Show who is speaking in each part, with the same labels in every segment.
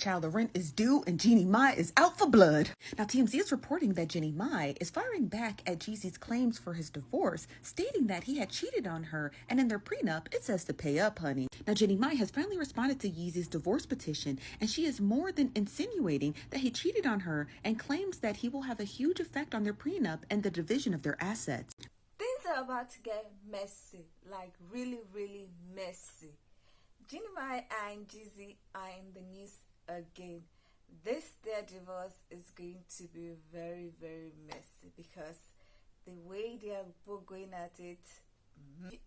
Speaker 1: Child, the rent is due and Jeannie Mai is out for blood. Now, TMZ is reporting that Jeannie Mai is firing back at Jeezy's claims for his divorce, stating that he had cheated on her, and in their prenup, it says to pay up, honey. Now, Jeannie Mai has finally responded to Yeezy's divorce petition, and she is more than insinuating that he cheated on her and claims that he will have a huge effect on their prenup and the division of their assets.
Speaker 2: Things are about to get messy, like really, really messy. Jeannie Mai and Jeezy are in the news again. Their divorce is going to be very, very messy because the way they are both going at it.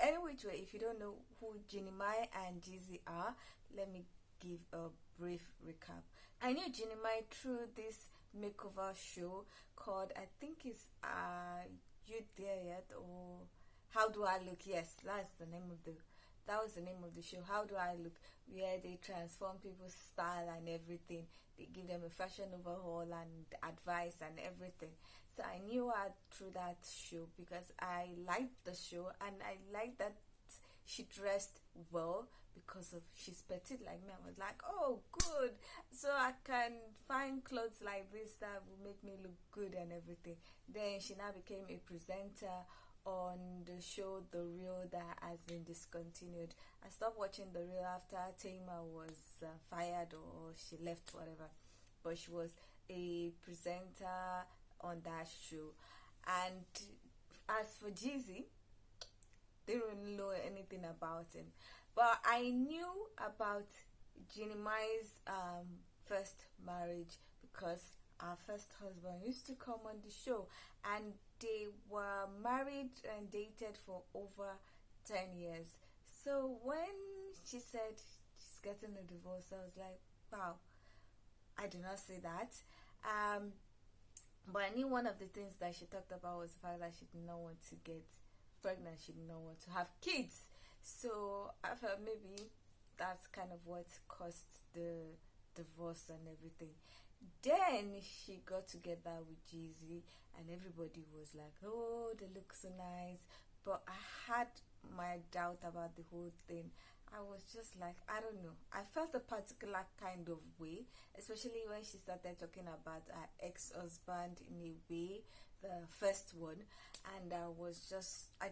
Speaker 2: Anyway, if you don't know who Jeannie Mai and Jeezy are, let me give a brief recap. I knew Jeannie Mai through this makeover show called, I think it's You There Yet, or How Do I Look? Yes, that was the name of the show, How Do I Look, where they transform people's style and everything. They give them a fashion overhaul and advice and everything. So I knew her through that show because I liked the show, and I liked that she dressed well because of she's petite like me. I was like, oh, good, so I can find clothes like this that will make me look good and everything. Then she now became a presenter on the show The Real that has been discontinued. I stopped watching The Real after Taima was fired or she left, whatever, but she was a presenter on that show. And as for Jeezy, they don't know anything about him, but I knew about Jeannie Mai's first marriage because our first husband used to come on the show, and they were married and dated for over 10 years. So when she said she's getting a divorce, I was like, wow, I did not say that. But I knew one of the things that she talked about was the fact that she did not want to get pregnant, she did not want to have kids. So I felt maybe that's kind of what caused the divorce and everything. Then she got together with Jeezy, and everybody was like, oh, they look so nice. But I had my doubt about the whole thing. I was just like, I don't know. I felt a particular kind of way, especially when she started talking about her ex-husband in a way, the first one. And I was just, I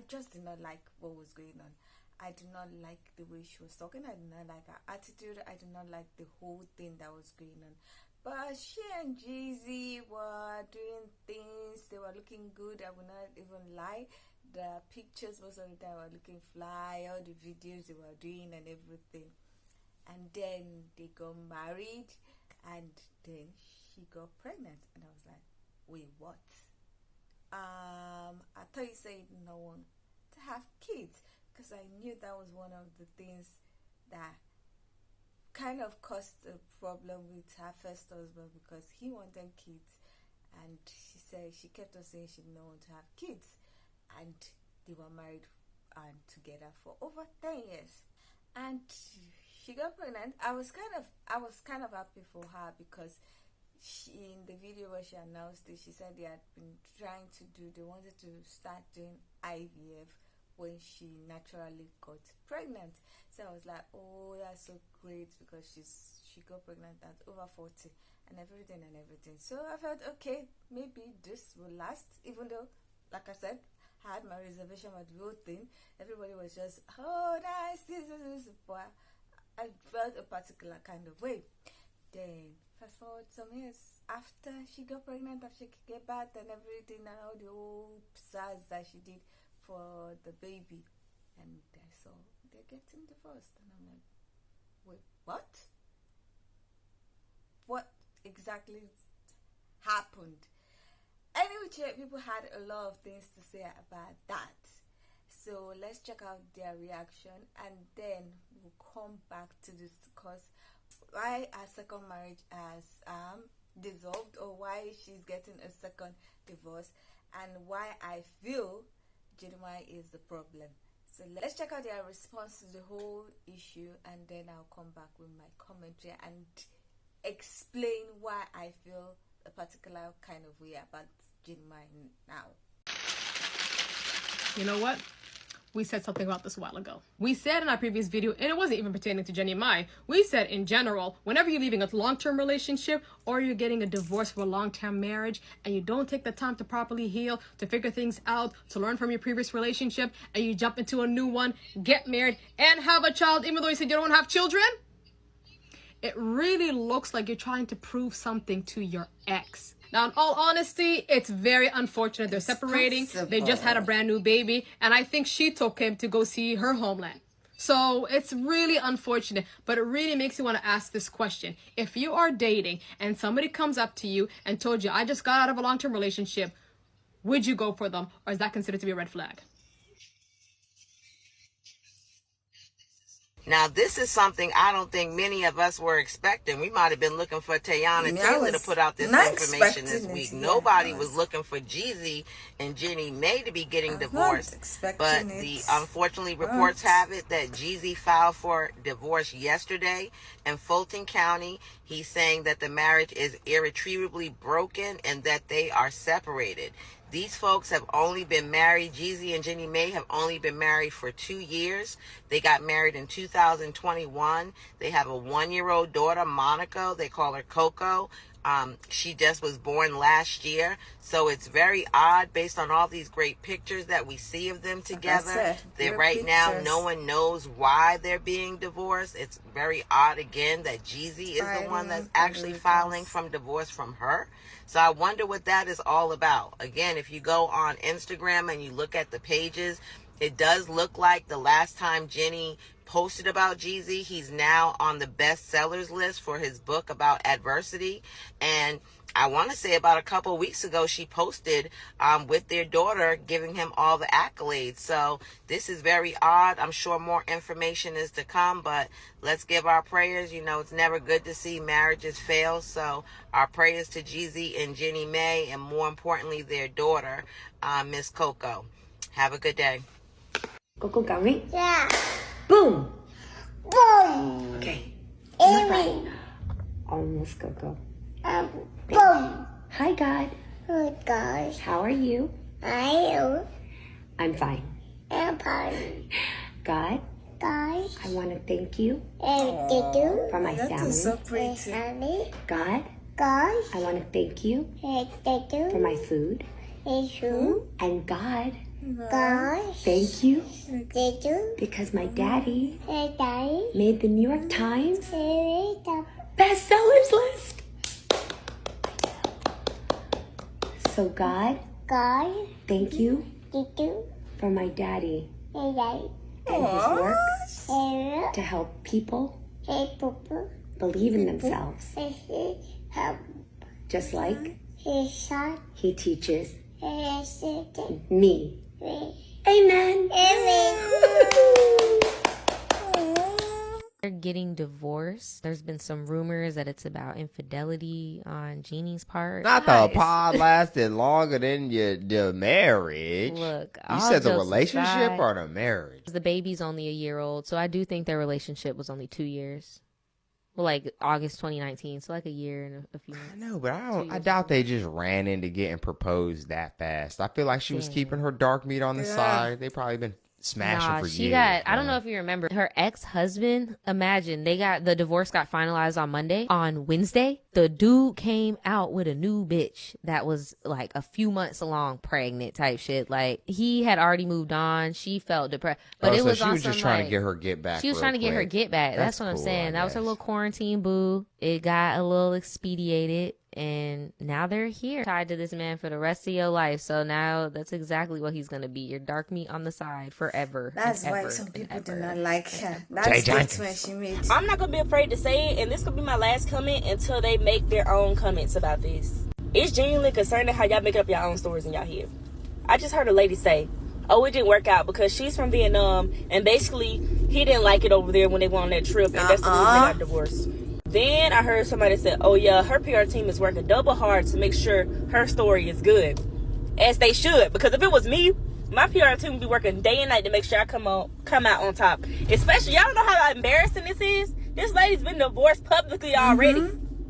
Speaker 2: just did not like what was going on. I did not like the way she was talking. I did not like her attitude. I did not like the whole thing that was going on. But she and Jeezy were doing things. They were looking good. I will not even lie. The pictures most of the time were looking fly. All the videos they were doing and everything. And then they got married. And then she got pregnant. And I was like, wait, what? I thought you said you did not want to have kids. Because I knew that was one of the things that kind of caused a problem with her first husband, because he wanted kids, and she kept on saying she didn't want to have kids, and they were married and together for over 10 years. And she got pregnant. I was kind of happy for her because in the video where she announced it, she said they wanted to start doing IVF when she naturally got pregnant. So I was like, oh, that's so great, because she got pregnant at over 40 and everything. So I felt, okay, maybe this will last, even though, like I said, I had my reservation about the whole thing. Everybody was just, oh, nice, this. But I felt a particular kind of way. Then fast forward some years after she got pregnant, after she gave birth and everything, and all the old sass that she did for the baby, and I saw they're getting divorced, and I'm like, wait, what exactly happened? Anyway, people had a lot of things to say about that, so let's check out their reaction, and then we'll come back to discuss why her second marriage has dissolved, or why she's getting a second divorce, and why I feel Jeannie Mai is the problem. So let's check out their response to the whole issue, and then I'll come back with my commentary and explain why I feel a particular kind of way about Jeannie Mai now.
Speaker 1: You know what?
Speaker 3: we said something about this a while ago. We said in our previous video, and it wasn't even pertaining to Jeannie and Mai, we said in general, whenever you're leaving a long-term relationship or you're getting a divorce from a long-term marriage and you don't take the time to properly heal, to figure things out, to learn from your previous relationship, and you jump into a new one, get married, and have a child, even though you said you don't have children, it really looks like you're trying to prove something to your ex. Now, in all honesty, it's very unfortunate. They're separating. They just had a brand new baby. And I think she took him to go see her homeland. So it's really unfortunate. But it really makes you want to ask this question. If you are dating and somebody comes up to you and told you, I just got out of a long-term relationship, would you go for them? Or is that considered to be a red flag?
Speaker 4: Now, this is something I don't think many of us were expecting. We might have been looking for Tayana Taylor to put out this information this week. Nobody was looking for Jeezy and Jeannie Mai to be getting divorced. But unfortunately, reports have it that Jeezy filed for divorce yesterday in Fulton County. He's saying that the marriage is irretrievably broken and that they are separated. These folks have only been married. Jeezy and Jeannie Mai have only been married for 2 years. They got married in 2021. They have a 1-year-old daughter, Monica. They call her Coco. She just was born last year. So it's very odd based on all these great pictures that we see of them together. Right now, no one knows why they're being divorced. It's very odd, again, that Jeezy is the one that's actually filing from divorce from her. So I wonder what that is all about. Again, if you go on Instagram and you look at the pages, it does look like the last time Jeannie posted about Jeezy, he's now on the bestsellers list for his book about adversity. And I want to say about a couple of weeks ago, she posted with their daughter giving him all the accolades. So this is very odd. I'm sure more information is to come, but let's give our prayers. You know, it's never good to see marriages fail. So our prayers to Jeezy and Jeannie Mai, and more importantly, their daughter, Miss Coco. Have a good day.
Speaker 5: Coco got me?
Speaker 6: Yeah.
Speaker 5: Boom!
Speaker 6: Boom.
Speaker 5: Okay.
Speaker 6: Amy.
Speaker 5: Almost Coco.
Speaker 6: Boom.
Speaker 5: Hi, God.
Speaker 6: Oh gosh.
Speaker 5: How are you? I'm fine.
Speaker 6: I'm fine.
Speaker 5: God,
Speaker 6: Guys.
Speaker 5: I want to thank you
Speaker 6: And did you?
Speaker 5: for my family.
Speaker 6: Family.
Speaker 5: God,
Speaker 6: Guys.
Speaker 5: I want to thank you
Speaker 6: And did you?
Speaker 5: for my food.
Speaker 6: Did you?
Speaker 5: And God,
Speaker 6: Guys.
Speaker 5: thank you
Speaker 6: Did you?
Speaker 5: because my daddy
Speaker 6: And Daddy.
Speaker 5: made the New York Times
Speaker 6: And
Speaker 5: bestsellers list. So God,
Speaker 6: Guys.
Speaker 5: thank you
Speaker 6: Did you?
Speaker 5: for my daddy
Speaker 6: And Daddy.
Speaker 5: and his work
Speaker 6: And
Speaker 5: to help people
Speaker 6: Papa.
Speaker 5: believe in themselves,
Speaker 6: Help.
Speaker 5: just like
Speaker 6: His son.
Speaker 5: he teaches
Speaker 6: His sister.
Speaker 5: me.
Speaker 6: Amen.
Speaker 7: They're getting divorced. There's been some rumors that it's about infidelity on Jeannie's part.
Speaker 8: Not the pod lasted longer than the marriage.
Speaker 7: Look,
Speaker 8: You
Speaker 7: all
Speaker 8: said the
Speaker 7: jokes
Speaker 8: relationship
Speaker 7: aside,
Speaker 8: or the marriage?
Speaker 7: the baby's only a year old, so I do think their relationship was only 2 years. Well, like August 2019, so like a year and a few months.
Speaker 8: I know, but I doubt they just ran into getting proposed that fast. I feel like she was keeping her dark meat on the side. They probably been smashing for
Speaker 7: she
Speaker 8: years.
Speaker 7: got, I don't
Speaker 8: man.
Speaker 7: know if you remember, her ex-husband, imagine, the divorce got finalized on Monday. On Wednesday, the dude came out with a new bitch that was like a few months along, pregnant type shit. Like, he had already moved on. She felt depressed. But it
Speaker 8: so
Speaker 7: was
Speaker 8: she
Speaker 7: on
Speaker 8: was just
Speaker 7: some,
Speaker 8: trying
Speaker 7: like,
Speaker 8: to get her get back.
Speaker 7: she was
Speaker 8: real
Speaker 7: trying to get her
Speaker 8: quick.
Speaker 7: get back. That's what I'm
Speaker 8: cool,
Speaker 7: saying.
Speaker 8: I
Speaker 7: That was her
Speaker 8: guess.
Speaker 7: little quarantine boo. It got a little expedited. And now they're here, tied to this man for the rest of your life. So now that's exactly what he's going to be. Your dark meat on the side forever.
Speaker 2: That's
Speaker 7: and
Speaker 2: why
Speaker 7: ever
Speaker 2: some
Speaker 7: and
Speaker 2: people do
Speaker 7: ever.
Speaker 2: not like her.
Speaker 8: Jay
Speaker 2: That's
Speaker 8: Jenkins.
Speaker 2: when she made.
Speaker 9: I'm not gonna be afraid to say it, and this could be my last comment until they make their own comments about this. It's genuinely concerning how y'all make up your own stories in y'all head. I just heard a lady say, "Oh, it didn't work out because she's from Vietnam, and basically he didn't like it over there when they went on that trip, and that's the reason they got divorced." Then I heard somebody say, "Oh yeah, her PR team is working double hard to make sure her story is good," as they should. Because if it was me, my PR team would be working day and night to make sure I come out on top. Especially, y'all don't know how embarrassing this is. This lady's been divorced publicly already.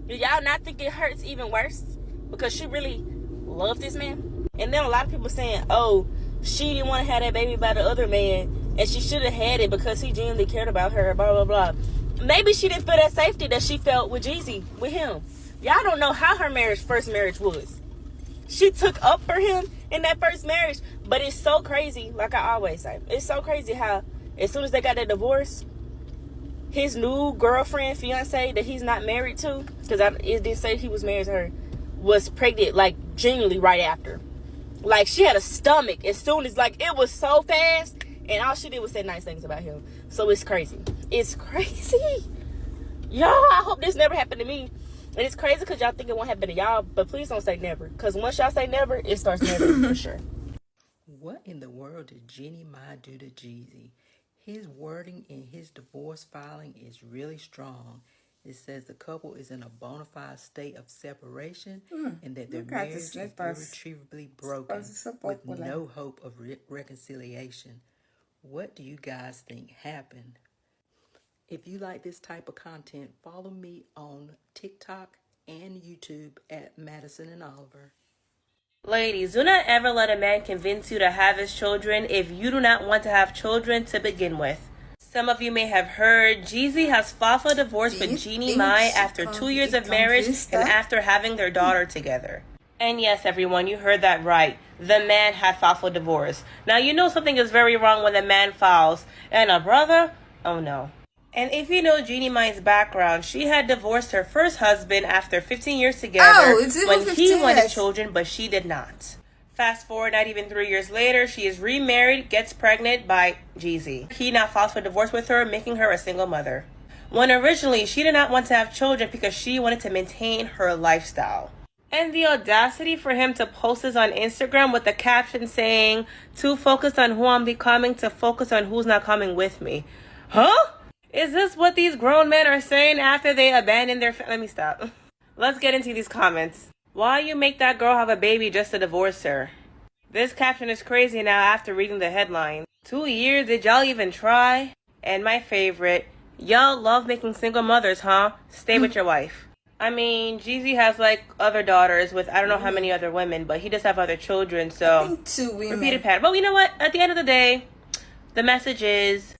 Speaker 9: Do y'all not think it hurts even worse? Because she really loved this man. And then a lot of people saying, "Oh, she didn't want to have that baby by the other man, and she should have had it because he genuinely cared about her, blah, blah, blah. Maybe she didn't feel that safety that she felt with Jeezy, with him. Y'all don't know how her first marriage was. She took up for him in that first marriage, but it's so crazy, like I always say, it's so crazy how as soon as they got that divorce, his new girlfriend, fiance that he's not married to, because it didn't say he was married to her, was pregnant, like, genuinely right after. Like, she had a stomach as soon as, like, it was so fast, and all she did was say nice things about him. So it's crazy. It's crazy. Y'all, I hope this never happened to me. And it's crazy because y'all think it won't happen to y'all, but please don't say never. Because once y'all say never, it starts never for sure.
Speaker 10: What in the world did Jeannie Mai do to Jeezy? His wording in his divorce filing is really strong. It says the couple is in a bona fide state of separation and that their marriage is irretrievably broken with no hope of reconciliation. What do you guys think happened? If you like this type of content, follow me on TikTok and YouTube at Madison and Oliver.
Speaker 9: Ladies, do not ever let a man convince you to have his children if you do not want to have children to begin with. Some of you may have heard Jeezy has filed for divorce with Jeannie Mai after 2 years of marriage and after having their daughter together. And yes, everyone, you heard that right. The man had filed for divorce. Now, you know something is very wrong when a man files. And a brother? Oh, no. And if you know Jeannie Mai's background, she had divorced her first husband after 15 years together when he wanted children, but she did not. Fast forward, not even 3 years later, she is remarried, gets pregnant by Jeezy. He now files for divorce with her, making her a single mother. When originally, she did not want to have children because she wanted to maintain her lifestyle. And the audacity for him to post this on Instagram with the caption saying, "Too focused on who I'm becoming to focus on who's not coming with me." Huh? Is this what these grown men are saying after they abandon their Let me stop. Let's get into these comments. Why you make that girl have a baby just to divorce her? This caption is crazy now after reading the headline. 2 years, did y'all even try? And my favorite, y'all love making single mothers, huh? Stay with your wife. I mean, Jeezy has like other daughters with I don't know how many other women, but he does have other children, so
Speaker 2: I think 2 women.
Speaker 9: Repeated pattern. But you know what? At the end of the day, the message is,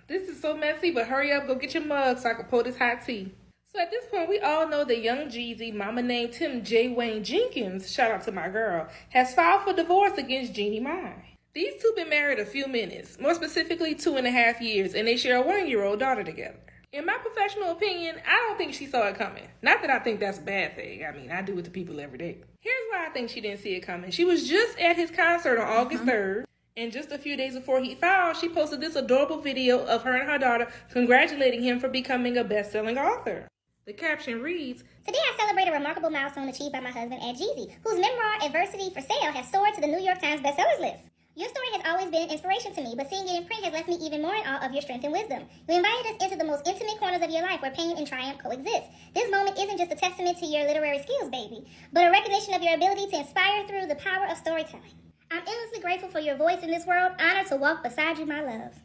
Speaker 3: this is so messy, but hurry up, go get your mug so I can pour this hot tea. So at this point, we all know that young Jeezy, mama named him J. Wayne Jenkins, shout out to my girl, has filed for divorce against Jeannie Mai. These two been married a few minutes, more specifically 2.5 years, and they share a 1-year-old daughter together. In my professional opinion, I don't think she saw it coming. Not that I think that's a bad thing. I mean, I do it to people every day. Here's why I think she didn't see it coming. She was just at his concert on August 3rd. And just a few days before he filed, she posted this adorable video of her and her daughter congratulating him for becoming a best-selling author. The caption reads,
Speaker 11: "Today I celebrate a remarkable milestone achieved by my husband and Jeezy, whose memoir, Adversity for Sale, has soared to the New York Times bestsellers list. Your story has always been an inspiration to me, but seeing it in print has left me even more in awe of your strength and wisdom. You invited us into the most intimate corners of your life where pain and triumph coexist. This moment isn't just a testament to your literary skills, baby, but a recognition of your ability to inspire through the power of storytelling. I'm endlessly grateful for your voice in this world. Honored to walk beside you, my love."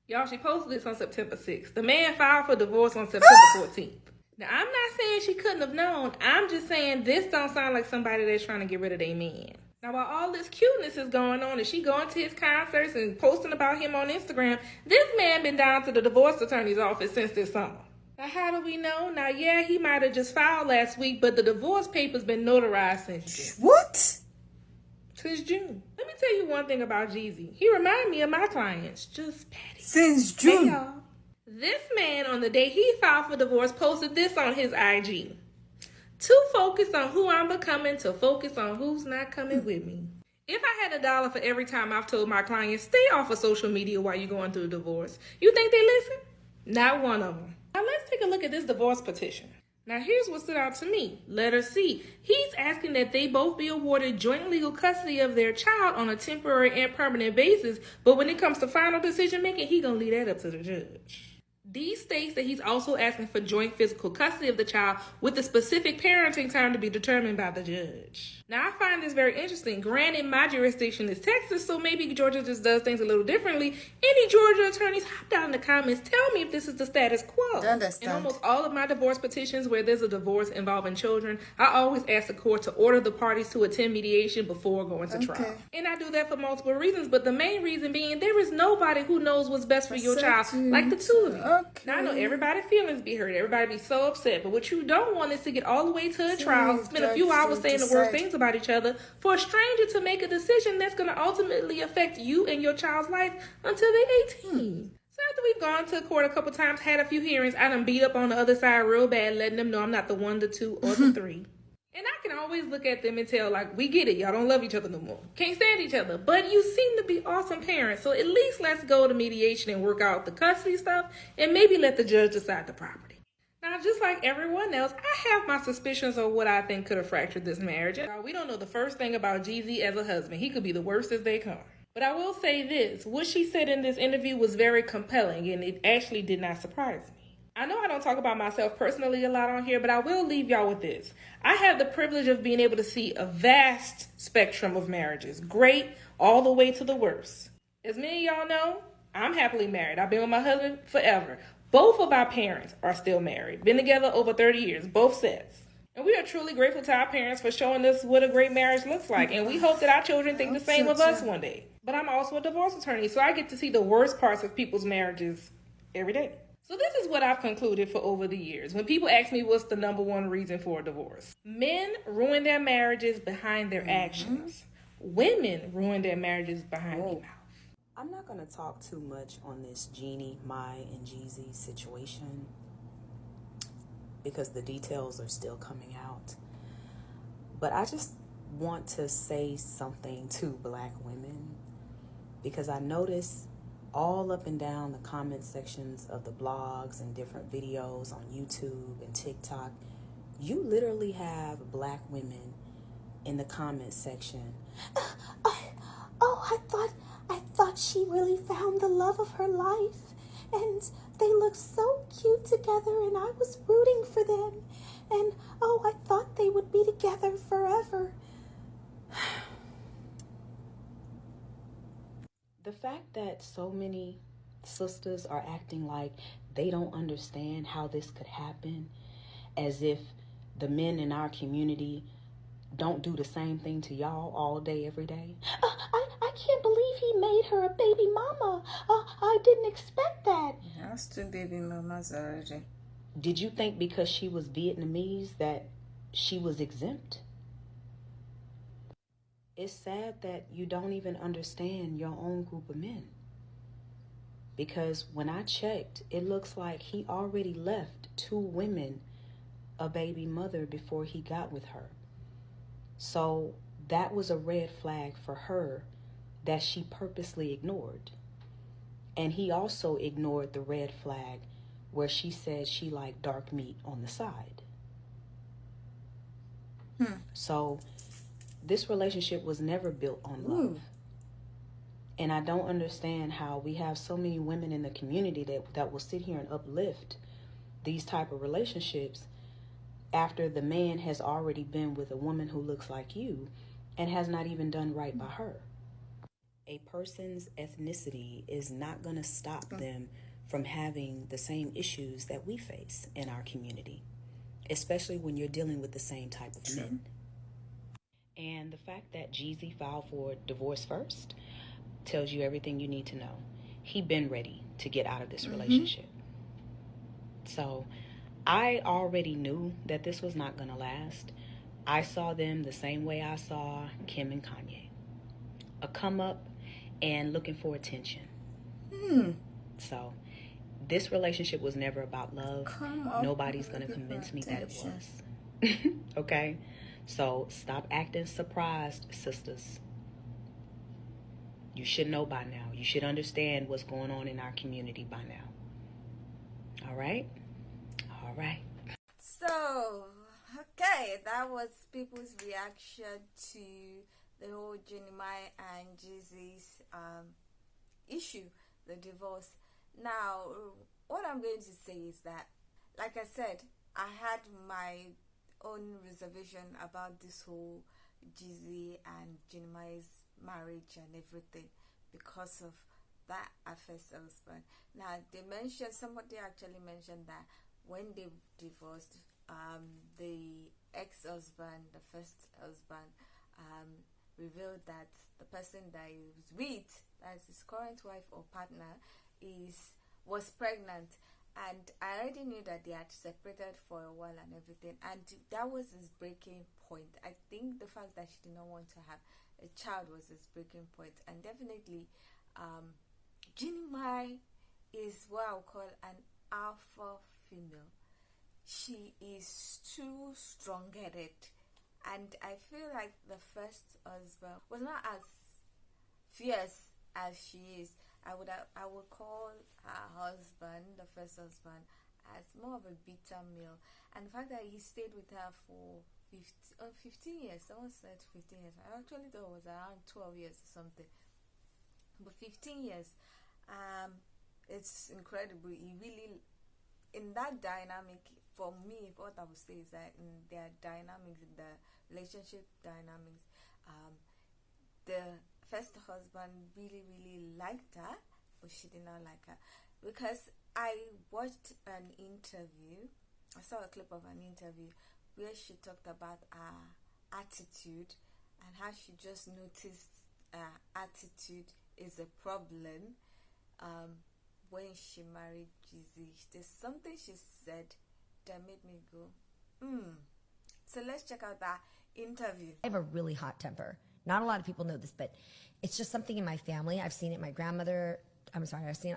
Speaker 3: Y'all, she posted this on September 6th. The man filed for divorce on September 14th. Now, I'm not saying she couldn't have known. I'm just saying this don't sound like somebody that's trying to get rid of their man. Now, while all this cuteness is going on and she going to his concerts and posting about him on Instagram, this man been down to the divorce attorney's office since this summer. Now, how do we know? Now, yeah, he might have just filed last week, but the divorce paper's been notarized since June.
Speaker 2: What?
Speaker 3: Since June. Let me tell you one thing about Jeezy. He remind me of my clients. Just petty.
Speaker 2: Since June.
Speaker 3: Hey, y'all. This man, on the day he filed for divorce, posted this on his IG. "Too focused on who I'm becoming to focus on who's not coming with me." If I had $1 for every time I've told my clients, stay off of social media while you're going through a divorce, you think they listen? Not one of them. Now let's take a look at this divorce petition. Now here's what stood out to me. Letter C. He's asking that they both be awarded joint legal custody of their child on a temporary and permanent basis, but when it comes to final decision making, he gonna leave that up to the judge.
Speaker 12: These states that he's also asking for joint physical custody of the child with the specific parenting time to be determined by the judge. Now, I find this very interesting. Granted, my jurisdiction is Texas, so maybe Georgia just does things a little differently. Any Georgia attorneys, hop down in the comments. Tell me if this is the status quo. In almost all of my divorce petitions where there's a divorce involving children, I always ask the court to order the parties to attend mediation before going to trial. And I do that for multiple reasons, but the main reason being there is nobody who knows what's best for your child like the two of you. Now, I know everybody's feelings be hurt. Everybody be so upset. But what you don't want is to get all the way to a trial, spend a few hours saying the worst things about each other for a stranger to make a decision that's going to ultimately affect you and your child's life until they're 18. So after we've gone to court a couple times, had a few hearings, I done beat up on the other side real bad, letting them know I'm not the 1, the 2, or the 3. And I can always look at them and tell, like, we get it. Y'all don't love each other no more. Can't stand each other. But you seem to be awesome parents. So at least let's go to mediation and work out the custody stuff and maybe let the judge decide the property. Now, just like everyone else, I have my suspicions of what I think could have fractured this marriage. We don't know the first thing about Jeezy as a husband. He could be the worst as they come. But I will say this. What she said in this interview was very compelling, and it actually did not surprise me. I know I don't talk about myself personally a lot on here, but I will leave y'all with this. I have the privilege of being able to see a vast spectrum of marriages, great all the way to the worst. As many of y'all know, I'm happily married. I've been with my husband forever. Both of our parents are still married. Been together over 30 years, both sets. And we are truly grateful to our parents for showing us what a great marriage looks like. And we hope that our children think the same of us one day. But I'm also a divorce attorney, so I get to see the worst parts of people's marriages every day. So this is what I've concluded for over the years. When people ask me what's the #1 reason for a divorce, men ruin their marriages behind their actions. Women ruin their marriages behind their mouth.
Speaker 13: I'm not going to talk too much on this Jeannie, Mai, and Jeezy situation because the details are still coming out. But I just want to say something to Black women because I notice all up and down the comment sections of the blogs and different videos on YouTube and TikTok, you literally have Black women in the comment section. I thought she really found the love of her life, and they look so cute together, and I was rooting for them, and I thought they would be together forever. The fact that so many sisters are acting like they don't understand how this could happen, as if the men in our community don't do the same thing to y'all all day, every day. I can't believe he made her a baby mama. I didn't expect that.
Speaker 2: That's two baby mamas already.
Speaker 13: Did you think because she was Vietnamese that she was exempt? It's sad that you don't even understand your own group of men. Because when I checked, it looks like he already left 2 women a baby mother before he got with her. So that was a red flag for her that she purposely ignored. And he also ignored the red flag where she said she liked dark meat on the side. So this relationship was never built on love. And I don't understand how we have so many women in the community that will sit here and uplift these type of relationships after the man has already been with a woman who looks like you and has not even done right by her. A person's ethnicity is not going to stop them from having the same issues that we face in our community, especially when you're dealing with the same type of men. And the fact that Jeezy filed for divorce first tells you everything you need to know. He been ready to get out of this relationship. So I already knew that this was not going to last. I saw them the same way I saw Kim and Kanye. A come up and looking for attention. So this relationship was never about love. Nobody's going to convince me that it was. Okay? So stop acting surprised, sisters. You should know by now. You should understand what's going on in our community by now. All right? All right.
Speaker 2: So, okay, that was people's reaction to the whole Jeannie Mai and Jeezy's issue, the divorce. Now, what I'm going to say is that, like I said, I had my own reservation about this whole Jeezy and Jeannie Mai's marriage and everything because of that first husband. Now somebody actually mentioned that when they divorced, the ex-husband, the first husband, revealed that the person that he was with, that's his current wife or partner, was pregnant. And I already knew that they had separated for a while and everything, and that was his breaking point. I think the fact that she did not want to have a child was his breaking point. And definitely Jeannie Mai is what I would call an alpha female. She is too strong-headed, and I feel like the first husband was not as fierce as she is. I would call her husband, the first husband, as more of a bitter male. And the fact that he stayed with her for 15 years, someone said 15 years. I actually thought it was around 12 years or something. But 15 years, it's incredible. He really, in that dynamic, for me, what I would say is that in their dynamics, in the relationship dynamics, the first husband really liked her, but she did not like her. Because I watched an interview, I saw a clip of an interview where she talked about her attitude and how she just noticed her attitude is a problem when she married Jeezy. There's something she said that made me go, So let's check out that interview.
Speaker 14: I have a really hot temper. Not a lot of people know this, but it's just something in my family. I've seen it in my grandmother.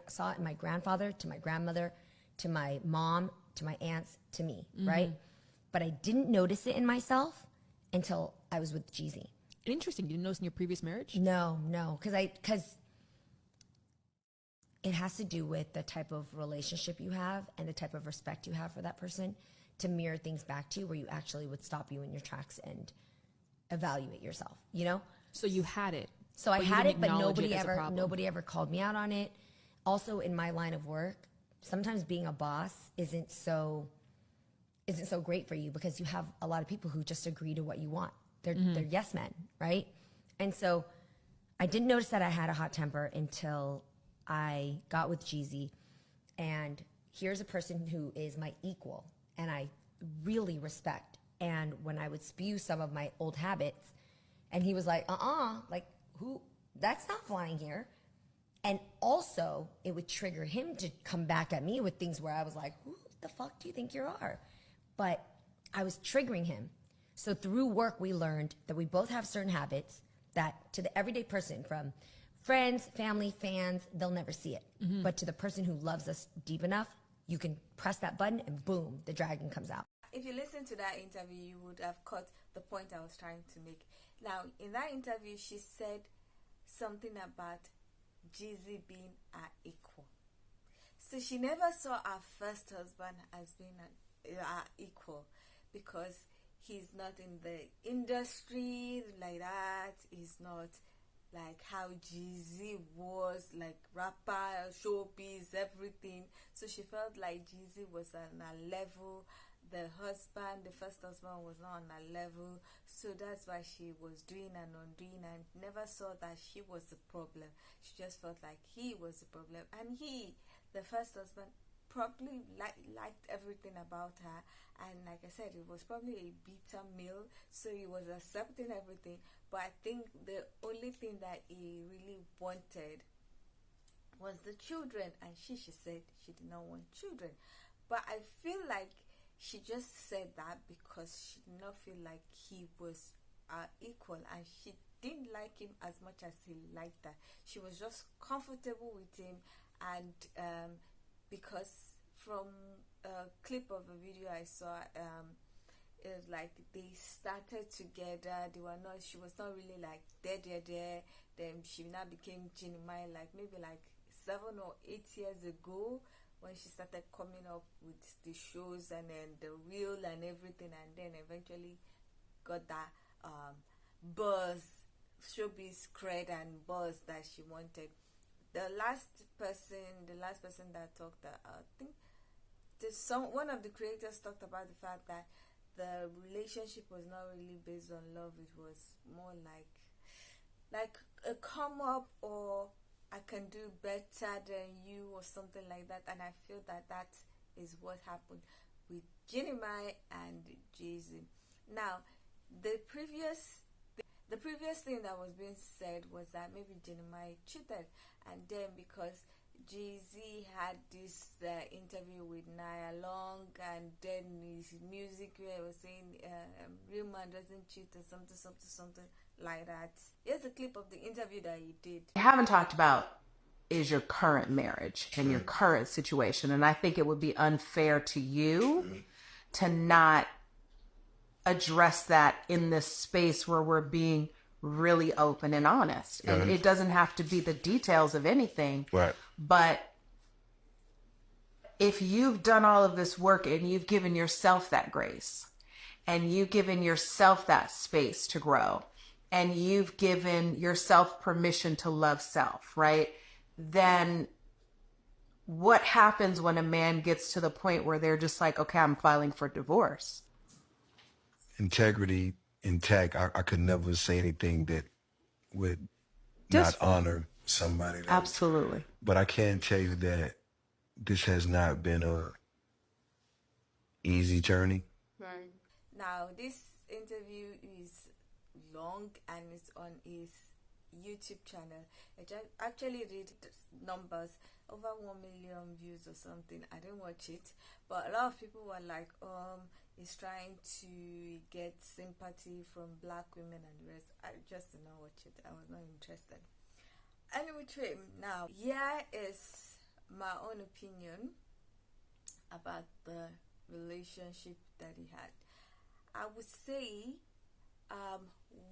Speaker 14: Saw it in my grandfather, to my grandmother, to my mom, to my aunts, to me, right? But I didn't notice it in myself until I was with Jeezy.
Speaker 15: Interesting. You didn't notice in your previous marriage?
Speaker 14: No, because it has to do with the type of relationship you have and the type of respect you have for that person to mirror things back to you, where you actually would stop you in your tracks and evaluate yourself, you know?
Speaker 15: So you had it.
Speaker 14: So I had it, but nobody ever called me out on it. Also, in my line of work, sometimes being a boss isn't so great for you, because you have a lot of people who just agree to what you want. They're yes men, right? And so I didn't notice that I had a hot temper until I got with Jeezy. And here's a person who is my equal and I really respect. And when I would spew some of my old habits, and he was like, like, who? That's not flying here. And also, it would trigger him to come back at me with things where I was like, who the fuck do you think you are? But I was triggering him. So through work, we learned that we both have certain habits that to the everyday person, from friends, family, fans, they'll never see it. But to the person who loves us deep enough, you can press that button and boom, the dragon comes out.
Speaker 2: If you listen to that interview, you would have caught the point I was trying to make. Now, in that interview, she said something about Jeezy being her equal. So she never saw her first husband as being her equal, because he's not in the industry like that. He's not like how Jeezy was, like rapper, showbiz, everything. So she felt like Jeezy was on a level. The first husband was not on a level. So that's why she was doing and undoing, and never saw that she was the problem. She just felt like he was the problem. And the first husband, probably liked everything about her. And like I said, it was probably a bitter male, so he was accepting everything. But I think the only thing that he really wanted was the children, and she said she did not want children. But I feel like she just said that because she did not feel like he was equal, and she didn't like him as much as he liked her. She was just comfortable with him. And because from a clip of a video I saw, it was like they started together. She was not really like there. Then she now became Jeannie Mai, like maybe like 7 or 8 years ago, when she started coming up with the shows and then the reel and everything, and then eventually got that buzz, showbiz cred and buzz that she wanted. the last person that talked, I think one of the creators talked about the fact that the relationship was not really based on love. It was more like a come up, or I can do better than you, or something like that. And I feel that is what happened with Jeannie and Jeezy. Now, the previous thing that was being said was that maybe Jeannie cheated, and then because Jeezy had this interview with Nia Long, and then his music where he was saying real man doesn't cheat, or something like that. Here's a clip of the interview that he did.
Speaker 16: We haven't talked about is your current marriage and your current situation, and I think it would be unfair to you to not address that in this space where we're being really open and honest. And it doesn't have to be the details of anything,
Speaker 17: right?
Speaker 16: But if you've done all of this work and you've given yourself that grace, and you've given yourself that space to grow, and you've given yourself permission to love self, right? Then what happens when a man gets to the point where they're just like, okay, I'm filing for divorce?
Speaker 17: Integrity intact. I could never say anything that would not honor somebody.
Speaker 16: Absolutely.
Speaker 17: But I can tell you that this has not been a easy journey.
Speaker 2: Right. Now, this interview is long and it's on his YouTube channel. I actually read numbers, over 1 million views or something. I didn't watch it, but a lot of people were like, he's trying to get sympathy from black women and the rest. I just did not watch it. I was not interested. Anyway, now here is my own opinion about the relationship that he had. I would say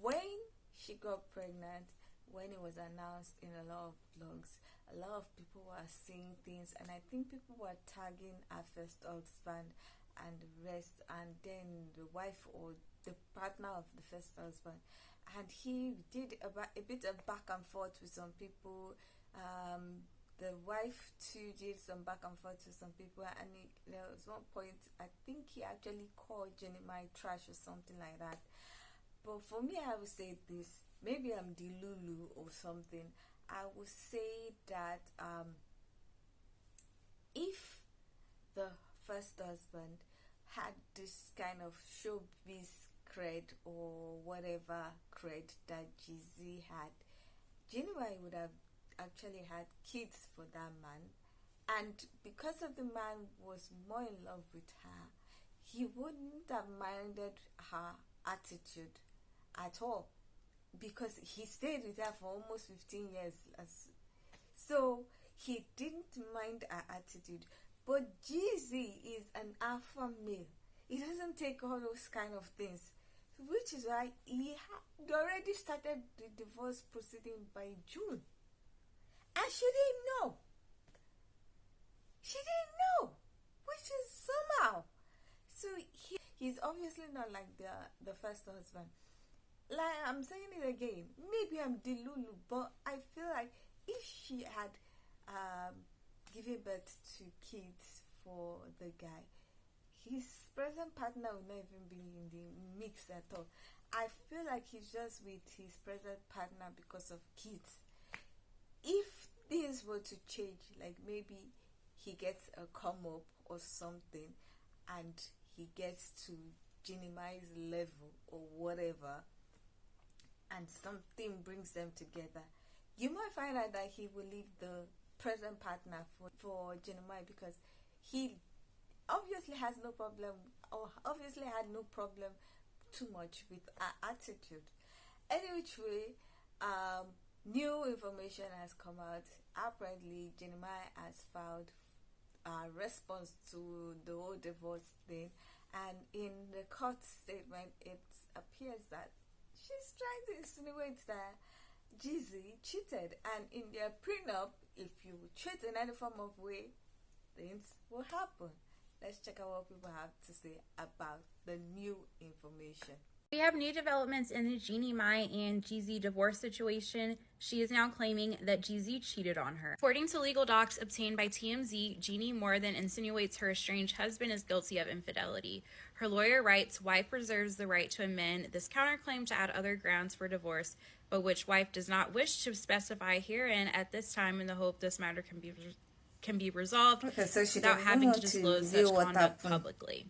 Speaker 2: when she got pregnant, when it was announced in a lot of blogs, a lot of people were saying things, and I think people were tagging her first husband and the rest, and then the wife or the partner of the first husband, and he did a bit of back and forth with some people. The wife too did some back and forth with some people, and there was one point I think he actually called Jeannie trash or something like that. But for me, I would say this, maybe I'm Delulu or something. I would say that if the first husband had this kind of showbiz cred or whatever cred that Jeezy had, Jeannie would have actually had kids for that man, and because of the man was more in love with her, he wouldn't have minded her attitude at all, because he stayed with her for almost 15 years. So he didn't mind her attitude. But Jeezy is an alpha male. He doesn't take all those kind of things, which is why he had already started the divorce proceeding by June. And she didn't know. She didn't know, which is somehow. So he's obviously not like the first husband. Like, I'm saying it again, maybe I'm Delulu, but I feel like if she had given birth to kids for the guy, his present partner would not even be in the mix at all. I feel like he's just with his present partner because of kids. If things were to change, like maybe he gets a come up or something, and he gets to Jeannie Mai's level or whatever, and something brings them together, you might find out that he will leave the present partner for Jeannie Mai, because he obviously has no problem, or obviously had no problem too much with her attitude. Anyway, new information has come out. Apparently, Jeannie Mai has filed a response to the whole divorce thing, and in the court statement, it appears that she's trying to insinuate that Jeezy cheated, and in their prenup, if you cheat in any form of way, things will happen. Let's check out what people have to say about the new information.
Speaker 18: We have new developments in the Jeannie Mai and Jeezy divorce situation. She is now claiming that Jeezy cheated on her. According to legal docs obtained by TMZ, Jeannie more than insinuates her estranged husband is guilty of infidelity. Her lawyer writes, wife reserves the right to amend this counterclaim to add other grounds for divorce, but which wife does not wish to specify herein at this time in the hope this matter can be resolved without having to disclose such conduct publicly.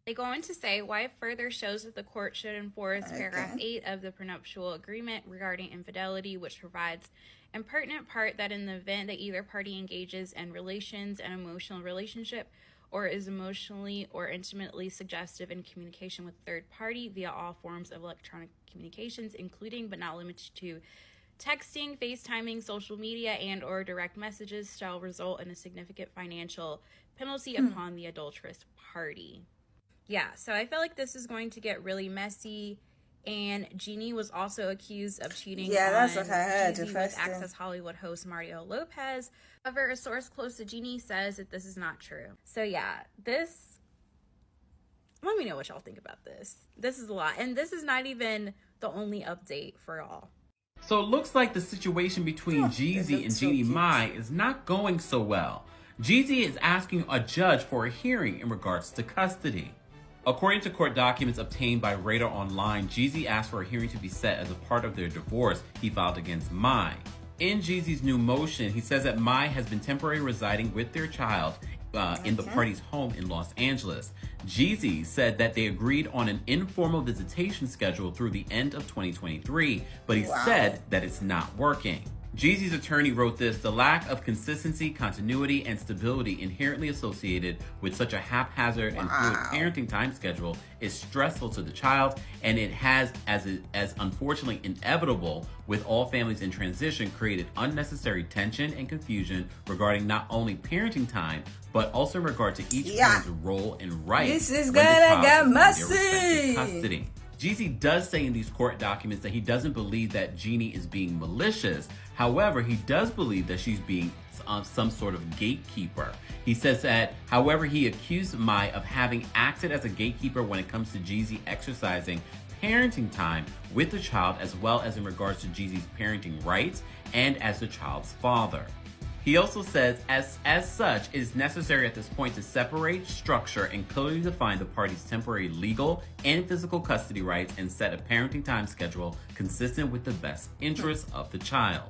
Speaker 18: They go on to say, wife further shows that the court should enforce paragraph 8 of the prenuptial agreement regarding infidelity, which provides an pertinent part that in the event that either party engages in relations, an emotional relationship, or is emotionally or intimately suggestive in communication with third party via all forms of electronic communications, including but not limited to texting, FaceTiming, social media, and or direct messages, shall result in a significant financial penalty upon the adulterous party. Yeah, so I feel like this is going to get really messy. And Jeannie was also accused of cheating on
Speaker 2: that's what I heard,
Speaker 18: Jeezy with Access Hollywood host Mario Lopez. However, a source close to Jeannie says that this is not true. So yeah, let me know what y'all think about this. This is a lot. And this is not even the only update for y'all.
Speaker 19: So it looks like the situation between Jeezy and Jeannie Mai is not going so well. Jeezy is asking a judge for a hearing in regards to custody. According to court documents obtained by Radar Online, Jeezy asked for a hearing to be set as a part of their divorce he filed against Mai. In Jeezy's new motion, he says that Mai has been temporarily residing with their child in the party's home in Los Angeles. Jeezy said that they agreed on an informal visitation schedule through the end of 2023, but he said that it's not working. Jeezy's attorney wrote this: the lack of consistency, continuity, and stability inherently associated with such a haphazard and fluid parenting time schedule is stressful to the child, and it has, as unfortunately inevitable with all families in transition, created unnecessary tension and confusion regarding not only parenting time, but also in regard to each parent's role and rights.
Speaker 2: This is gonna get messy.
Speaker 19: Custody. Jeezy does say in these court documents that he doesn't believe that Jeannie is being malicious. However, he does believe that she's being some sort of gatekeeper. He says that, however, he accused Mai of having acted as a gatekeeper when it comes to Jeezy exercising parenting time with the child, as well as in regards to Jeezy's parenting rights and as the child's father. He also says, as such, it is necessary at this point to separate, structure, and clearly define the parties' temporary legal and physical custody rights and set a parenting time schedule consistent with the best interests of the child.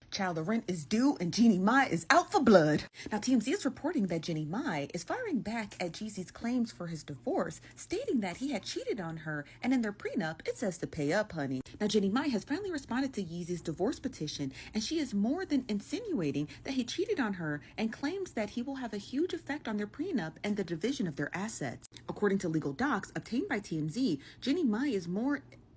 Speaker 1: Child, the rent is due and Jeannie Mai is out for blood. Now, TMZ is reporting that Jeannie Mai is firing back at Jeezy's claims for his divorce, stating that he had cheated on her, and in their prenup, it says to pay up, honey. Now, Jeannie Mai has finally responded to Yeezy's divorce petition, and she is more than insinuating that he cheated on her and claims that he will have a huge effect on their prenup and the division of their assets. According to legal docs obtained by TMZ, Jeannie Mai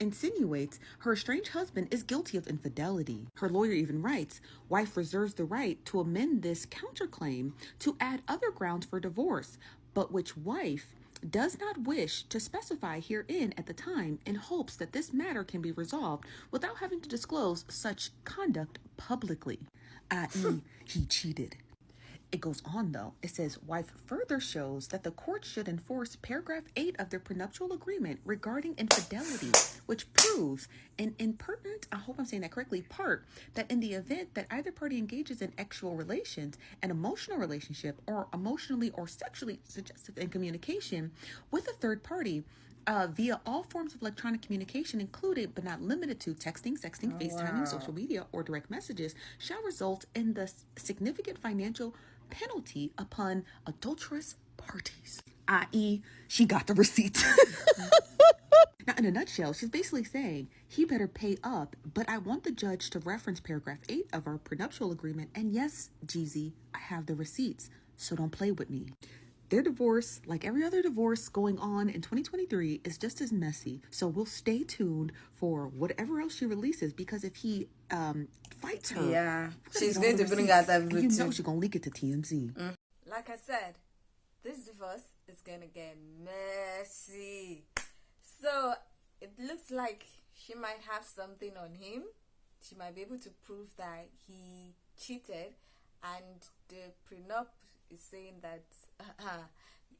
Speaker 1: insinuates her estranged husband is guilty of infidelity. Her lawyer even writes, wife reserves the right to amend this counterclaim to add other grounds for divorce, but which wife does not wish to specify herein at the time in hopes that this matter can be resolved without having to disclose such conduct publicly, i.e. he cheated. It goes on though. It says, wife further shows that the court should enforce paragraph 8 of their prenuptial agreement regarding infidelity, which proves an impertinent, I hope I'm saying that correctly, part that in the event that either party engages in actual relations, an emotional relationship, or emotionally or sexually suggestive in communication with a third party, via all forms of electronic communication, included but not limited to texting, sexting, FaceTiming, social media, or direct messages, shall result in the significant financial penalty upon adulterous parties, i.e. she got the receipts. Now, in a nutshell, she's basically saying he better pay up, but I want the judge to reference paragraph 8 of our prenuptial agreement, and yes, Jeezy, I have the receipts, so don't play with me. Their divorce, like every other divorce going on in 2023, is just as messy. So we'll stay tuned for whatever else she releases, because if he fights her,
Speaker 2: she's going to bring out everything.
Speaker 1: You know she's going to leak it to TMZ.
Speaker 2: Like I said, this divorce is going to get messy. So it looks like she might have something on him. She might be able to prove that he cheated, and the prenup is saying that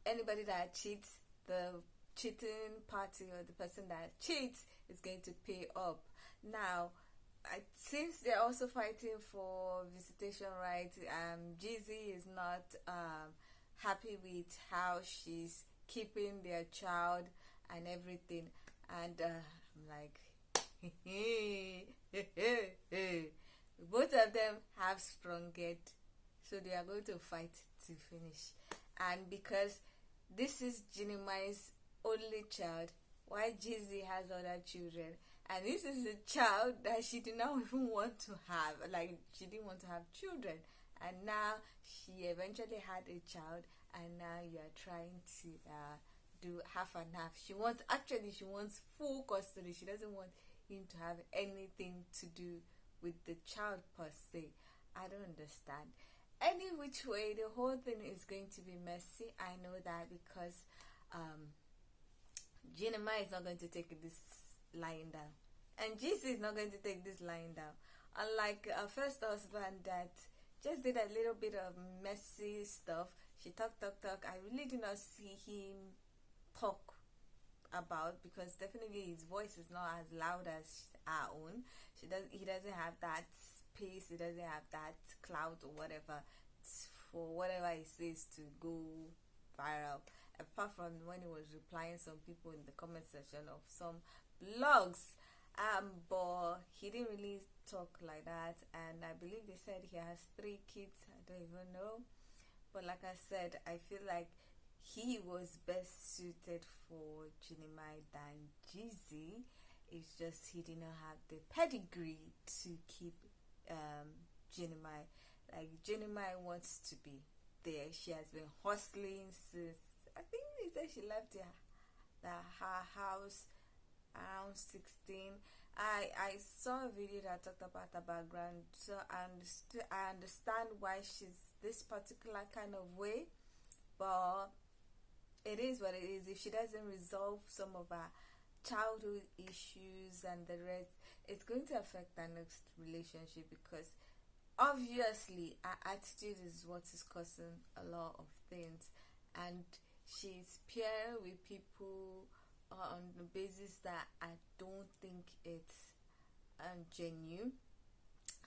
Speaker 2: anybody that cheats, the cheating party or the person that cheats is going to pay up. Now, since they're also fighting for visitation rights, Jeezy is not happy with how she's keeping their child and everything, and I'm like, both of them have strong head, so they are going to fight to finish. And because this is Jeannie Mai's only child, while Jeezy has other children, and this is a child that she did not even want to have, like she didn't want to have children, and now she eventually had a child, and now you are trying to do half and half. She wants full custody. She doesn't want him to have anything to do with the child per se. I don't understand. Any which way, the whole thing is going to be messy. I know that, because Jeannie Mai is not going to take this lying down, and Jeezy is not going to take this lying down. Unlike her first husband that just did a little bit of messy stuff. She talk. I really do not see him talk about, because definitely his voice is not as loud as our own. He doesn't have that space. He doesn't have that clout or whatever for whatever he says to go viral. Apart from when he was replying some people in the comment section of some blogs, but he didn't really talk like that. And I believe they said he has 3 kids. I don't even know, but like I said, I feel like he was best suited for Jeannie Mai than Jeezy. It's just he did not have the pedigree to keep Jeannie Mai. Like, Jeannie Mai wants to be there. She has been hustling since, I think they said she left her house around 16. I saw a video that talked about her background, so I understand why she's this particular kind of way, but it is what it is. If she doesn't resolve some of her childhood issues and the rest, it's going to affect her next relationship, because obviously her attitude is what is causing a lot of things, and she's pairing with people on the basis that I don't think it's genuine.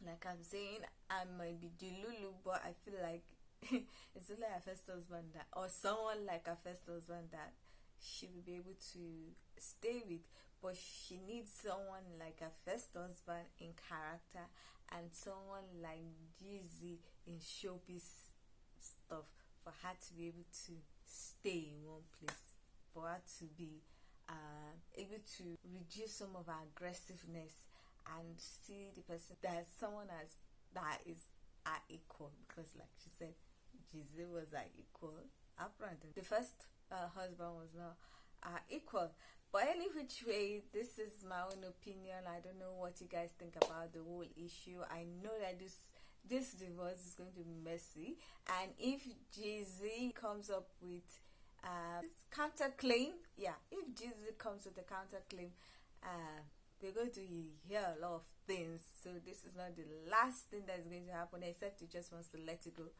Speaker 2: Like I'm saying, I might be delulu, but I feel like it's only her first husband that, or someone like her first husband that she will be able to stay with, but she needs someone like her first husband in character and someone like Jeezy in showbiz stuff for her to be able to stay in one place, for her to be able to reduce some of her aggressiveness and see the person that someone as that is her equal, because like she said, Jeezy was her equal. Apparently the first husband was not equal. But any which way, this is my own opinion. I don't know what you guys think about the whole issue. I know that this divorce is going to be messy, and if Jeezy comes up with counterclaim, if Jeezy comes with a counterclaim, we're going to hear a lot of things. So this is not the last thing that is going to happen, except he just wants to let it go.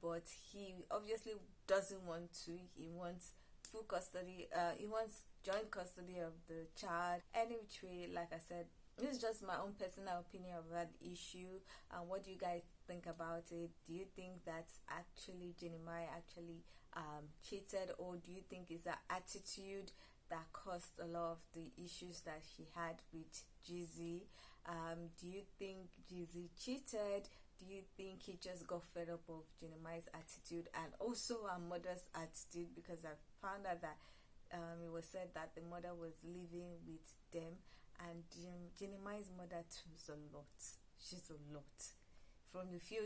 Speaker 2: But he obviously doesn't want to. He wants full custody. He wants joint custody of the child. Any which way, like I said, this is just my own personal opinion of that issue. And what do you guys think about it? Do you think that actually Jeannie Mai actually cheated, or do you think it's her attitude that caused a lot of the issues that she had with Jeezy? Do you think Jeezy cheated? Do you think he just got fed up of Jeannie Mai's attitude and also her mother's attitude? Because I found out that it was said that the mother was living with them, and Jeannie Mai's mother too is a lot. She's a lot. From the few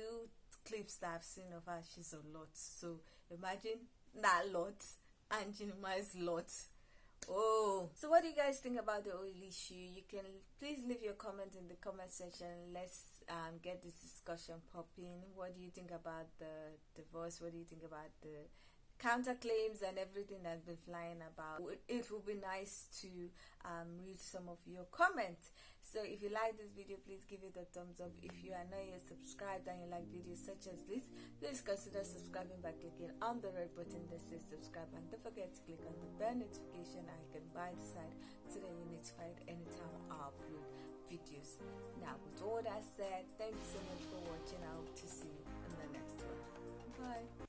Speaker 2: clips that I've seen of her, she's a lot. So imagine that lot and Jeannie Mai's lot. Oh, so what do you guys think about the whole issue? You can please leave your comment in the comment section. Let's get this discussion popping. What do you think about the divorce? What do you think about the counterclaims and everything that's been flying about. It would be nice to read some of your comments. So if you like this video, please give it a thumbs up. If you are not yet subscribed and you like videos such as this, please consider subscribing by clicking on the red button that says subscribe, and don't forget to click on the bell notification icon by the side so that you're notified anytime I upload videos. Now, with all that said, thank you so much for watching. I hope to see you in the next one. Bye.